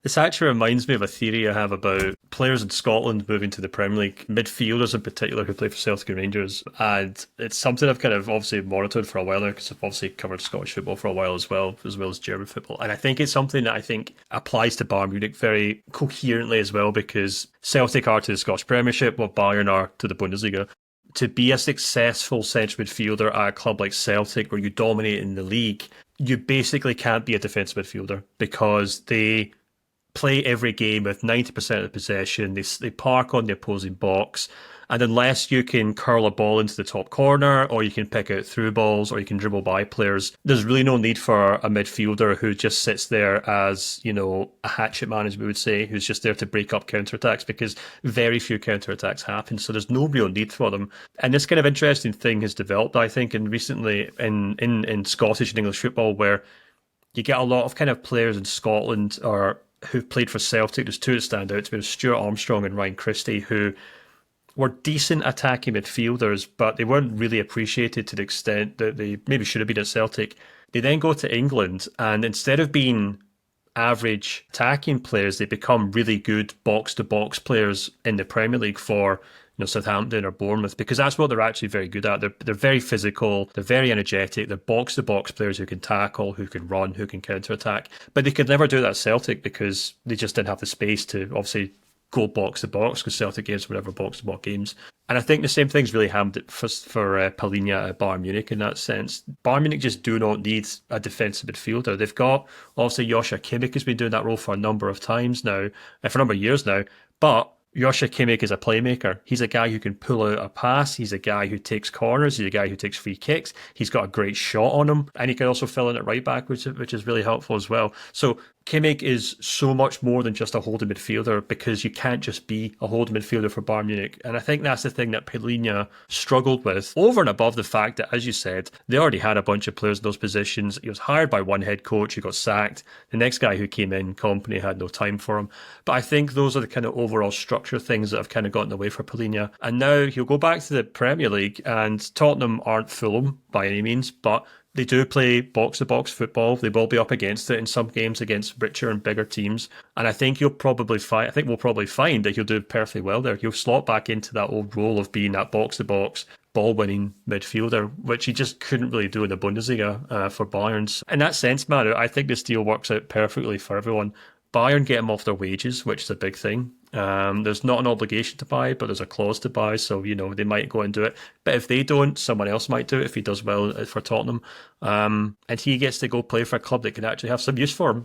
This actually reminds me of a theory I have about players in Scotland moving to the Premier League, midfielders in particular who play for Celtic and Rangers. And it's something I've kind of obviously monitored for a while now because I've obviously covered Scottish football for a while as well as German football. And I think it's something that I think applies to Bayern Munich very coherently as well because Celtic are to the Scottish Premiership, what Bayern are to the Bundesliga. To be a successful central midfielder at a club like Celtic where you dominate in the league, you basically can't be a defensive midfielder because they play every game with 90% of the possession. They park on the opposing box. And unless you can curl a ball into the top corner, or you can pick out through balls, or you can dribble by players, there's really no need for a midfielder who just sits there as, you know, a hatchet man, as we would say, who's just there to break up counterattacks because very few counterattacks happen. So there's no real need for them. And this kind of interesting thing has developed, I think, in recently in Scottish and English football where you get a lot of kind of players in Scotland or who've played for Celtic. There's two that stand out to me: Stuart Armstrong and Ryan Christie, who were decent attacking midfielders, but they weren't really appreciated to the extent that they maybe should have been at Celtic. They then go to England, and instead of being average attacking players, they become really good box to box players in the Premier League for Southampton or Bournemouth because that's what they're actually very good at. They're very physical, they're very energetic, they're box to box players who can tackle, who can run, who can counter attack. But they could never do that at Celtic because they just didn't have the space to obviously go box to box because Celtic games were never box to box games. And I think the same thing's really hammed for Palhinha at Bayern Munich in that sense. Bayern Munich just do not need a defensive midfielder. They've got, obviously, Joshua Kimmich has been doing that role for a number of times now, for a number of years now, but Joshua Kimmich is a playmaker. He's a guy who can pull out a pass. He's a guy who takes corners. He's a guy who takes free kicks. He's got a great shot on him. And he can also fill in at right back, which is really helpful as well. So Kimmich is so much more than just a holding midfielder because you can't just be a holding midfielder for Bayern Munich. And I think that's the thing that Palhinha struggled with, over and above the fact that, as you said, they already had a bunch of players in those positions. He was hired by one head coach who got sacked. The next guy who came in, Company, had no time for him. But I think those are the kind of overall structure things that have kind of gotten away for Palhinha. And now he'll go back to the Premier League, and Tottenham aren't Fulham by any means, but they do play box-to-box football. They will be up against it in some games against richer and bigger teams. And I think we'll probably find that he'll do perfectly well there. He'll slot back into that old role of being that box-to-box ball-winning midfielder, which he just couldn't really do in the Bundesliga for Bayern. In that sense, Mario, I think this deal works out perfectly for everyone. Bayern get him off their wages, which is a big thing. There's not an obligation to buy, but there's a clause to buy, so they might go and do it. But if they don't, someone else might do it if he does well for Tottenham. And he gets to go play for a club that can actually have some use for him.